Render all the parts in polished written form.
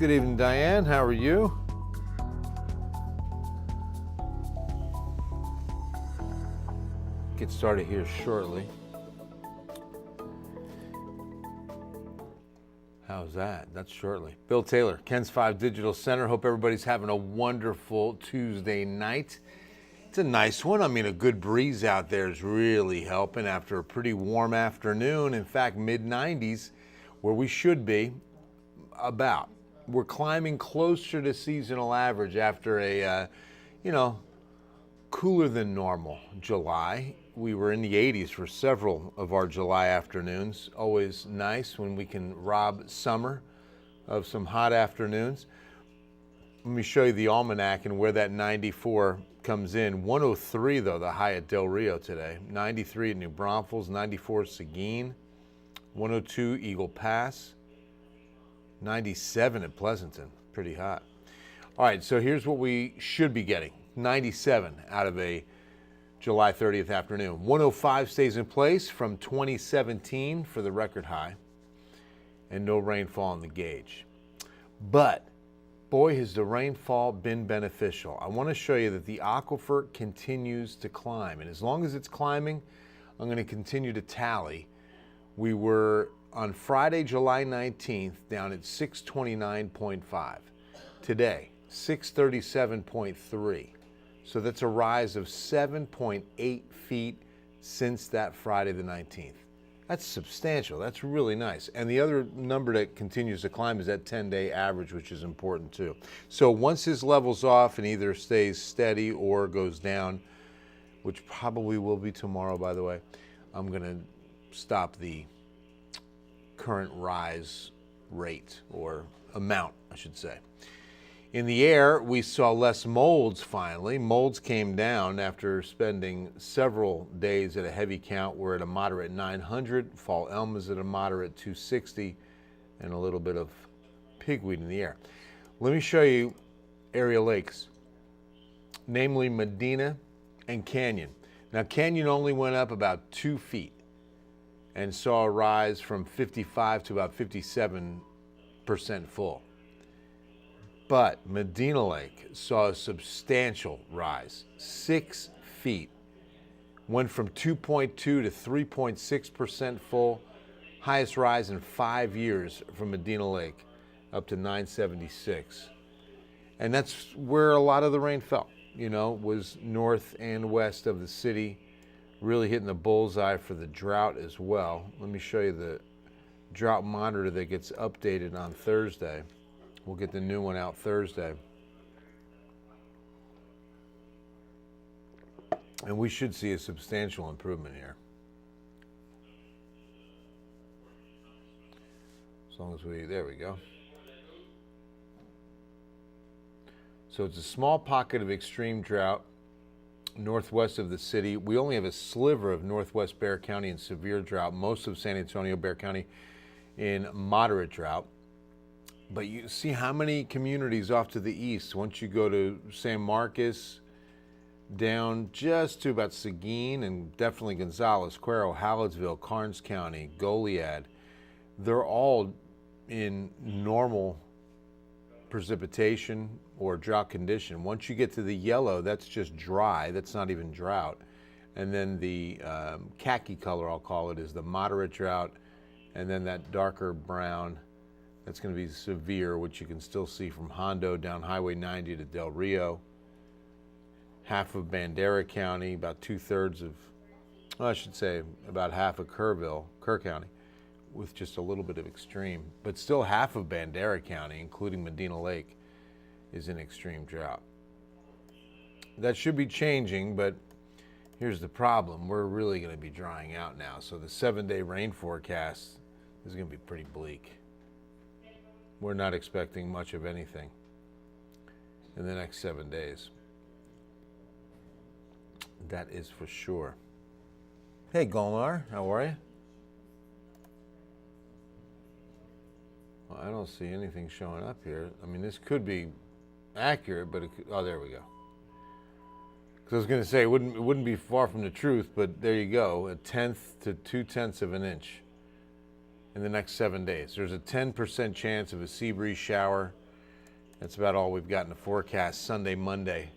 Good evening, Diane. How are you? Get started here shortly. How's that? That's shortly. Bill Taylor, Ken's 5 Digital Center. Hope everybody's having a wonderful Tuesday night. It's a nice one. I mean, a good breeze out there is really helping after a pretty warm afternoon. In fact, mid-90s, where we should be about. We're climbing closer to seasonal average after a, cooler than normal July. We were in the 80s for several of our July afternoons. Always nice when we can rob summer of some hot afternoons. Let me show you the almanac and where that 94 comes in. 103, though, the high at Del Rio today. 93 at New Braunfels, 94 Seguin, 102 Eagle Pass, 97 at Pleasanton, pretty hot. All right, so here's what we should be getting. 97 out of a July 30th afternoon. 105 stays in place from 2017 for the record high, and no rainfall on the gauge. But, boy, has the rainfall been beneficial. I want to show you that the aquifer continues to climb, and as long as it's climbing, I'm going to continue to tally. We were on Friday, July 19th, down at 629.5. Today, 637.3. So that's a rise of 7.8 feet since that Friday the 19th. That's substantial. That's really nice. And the other number that continues to climb is that 10-day average, which is important too. So once this levels off and either stays steady or goes down, which probably will be tomorrow, by the way, I'm going to stop the current rise rate, or amount, I should say. In the air, we saw less molds finally. Molds came down after spending several days at a heavy count. We're at a moderate 900. Fall elm is at a moderate 260, and a little bit of pigweed in the air. Let me show you area lakes, namely Medina and Canyon. Now, Canyon only went up about 2 feet and saw a rise from 55 to about 57% full. But Medina Lake saw a substantial rise, 6 feet. Went from 2.2 to 3.6% full, highest rise in 5 years from Medina Lake, up to 976. And that's where a lot of the rain fell, was north and west of the city, really hitting the bullseye for the drought as well. Let me show you the drought monitor that gets updated on Thursday. We'll get the new one out Thursday. And we should see a substantial improvement here. As long as there we go. So it's a small pocket of extreme drought northwest of the city. We only have a sliver of northwest Bexar County in severe drought, most of San Antonio, Bexar County in moderate drought. But you see how many communities off to the east, once you go to San Marcos, down just to about Seguin and definitely Gonzales, Cuero, Hallettsville, Karnes County, Goliad, they're all in normal precipitation or drought condition. Once you get to the yellow, that's just dry. That's not even drought. And then the khaki color, I'll call it, is the moderate drought. And then that darker brown, that's going to be severe, which you can still see from Hondo down Highway 90 to Del Rio. Half of Bandera County, about 2/3 of, I should say about half of Kerr County, with just a little bit of extreme. But still half of Bandera County, including Medina Lake, is in extreme drought. That should be changing, but here's the problem. We're really going to be drying out now. So the 7-day rain forecast is going to be pretty bleak. We're not expecting much of anything in the next 7 days. That is for sure. Hey, Golnar, how are you? Well, I don't see anything showing up here. I mean, this could be accurate, but oh, there we go. Because I was going to say it wouldn't be far from the truth, but there you go, 1/10 to 2/10 of an inch in the next 7 days. There's a 10% chance of a sea breeze shower That's about all we've got in the forecast Sunday, Monday.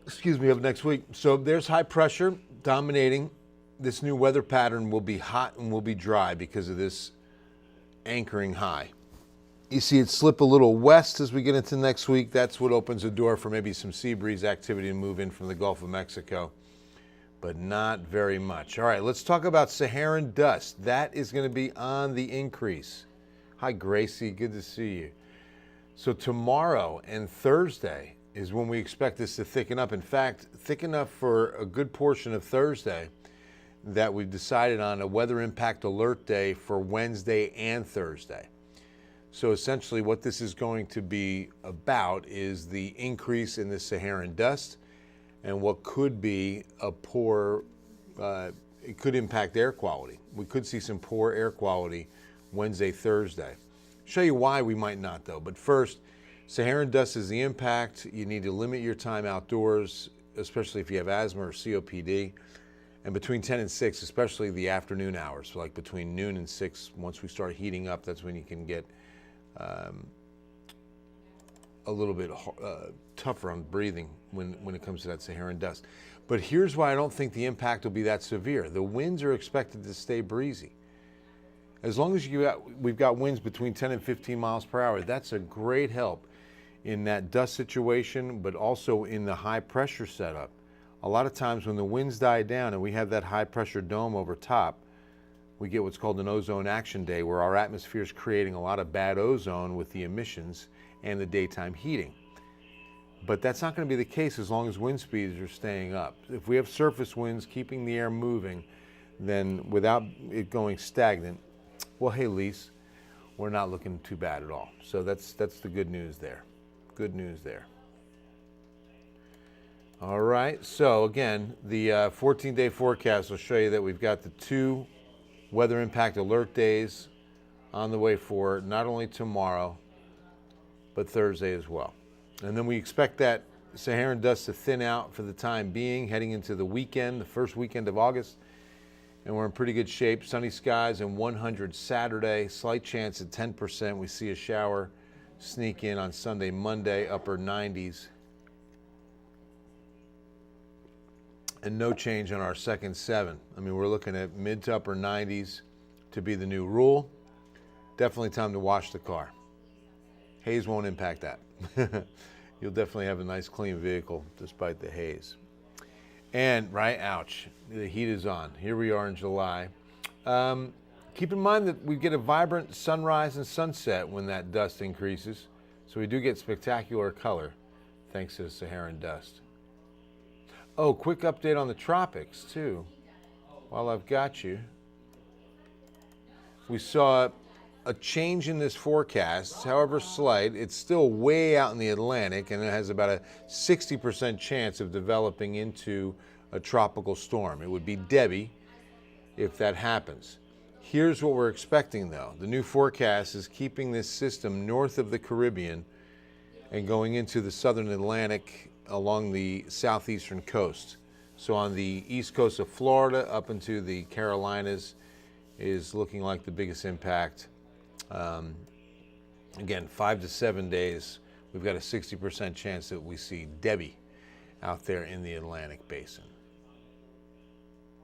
Excuse me, of next week. So there's high pressure dominating. This new weather pattern will be hot and will be dry because of this anchoring high. You see it slip a little west as we get into next week. That's what opens the door for maybe some sea breeze activity to move in from the Gulf of Mexico, but not very much. All right, let's talk about Saharan dust. That is going to be on the increase. Hi, Gracie. Good to see you. So tomorrow and Thursday is when we expect this to thicken up. In fact, thick enough for a good portion of Thursday that we've decided on a weather impact alert day for Wednesday and Thursday. So essentially what this is going to be about is the increase in the Saharan dust and what could be a poor, it could impact air quality. We could see some poor air quality Wednesday, Thursday. Show you why we might not though. But first, Saharan dust is the impact. You need to limit your time outdoors, especially if you have asthma or COPD. And between 10 and 6, especially the afternoon hours, so like between noon and 6, once we start heating up, that's when you can get a little bit tougher on breathing when it comes to that Saharan dust. But here's why I don't think the impact will be that severe. The winds are expected to stay breezy. As long as we've got winds between 10 and 15 miles per hour, that's a great help in that dust situation, but also in the high pressure setup. A lot of times when the winds die down and we have that high pressure dome over top, we get what's called an ozone action day, where our atmosphere is creating a lot of bad ozone with the emissions and the daytime heating. But that's not going to be the case as long as wind speeds are staying up. If we have surface winds keeping the air moving, then without it going stagnant, well, hey, Lise, we're not looking too bad at all. So that's the good news there. Good news there. All right, so again, the 14-day forecast will show you that we've got the 2 weather impact alert days on the way for not only tomorrow, but Thursday as well. And then we expect that Saharan dust to thin out for the time being, heading into the weekend, the first weekend of August. And we're in pretty good shape. Sunny skies and 100 Saturday, slight chance at 10%. We see a shower sneak in on Sunday, Monday, upper 90s. And no change on our second 7. I mean, we're looking at mid to upper 90s to be the new rule. Definitely time to wash the car. Haze won't impact that. You'll definitely have a nice clean vehicle despite the haze. And, right, ouch, the heat is on. Here we are in July. Keep in mind that we get a vibrant sunrise and sunset when that dust increases. So we do get spectacular color thanks to the Saharan dust. Oh, quick update on the tropics, too, while I've got you. We saw a change in this forecast, however slight. It's still way out in the Atlantic, and it has about a 60% chance of developing into a tropical storm. It would be Debbie if that happens. Here's what we're expecting, though. The new forecast is keeping this system north of the Caribbean and going into the southern Atlantic along the southeastern coast. So on the east coast of Florida up into the Carolinas is looking like the biggest impact. Again, 5 to 7 days, we've got a 60% chance that we see Debbie out there in the Atlantic basin.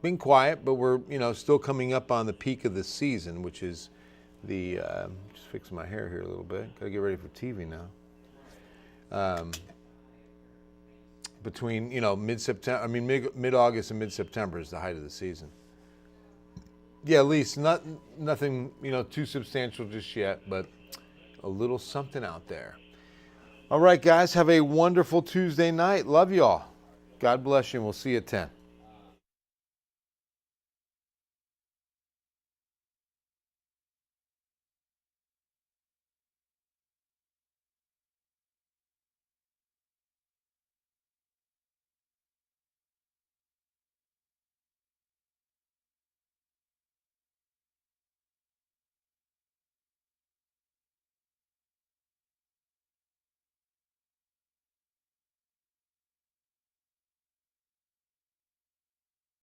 Been quiet, but we're still coming up on the peak of the season, which is the just fixing my hair here a little bit. Gotta get ready for TV now. Between mid-September, mid-August and mid-September is the height of the season. Yeah, at least nothing too substantial just yet, but a little something out there. All right, guys, have a wonderful Tuesday night. Love y'all. God bless you, and we'll see you at 10.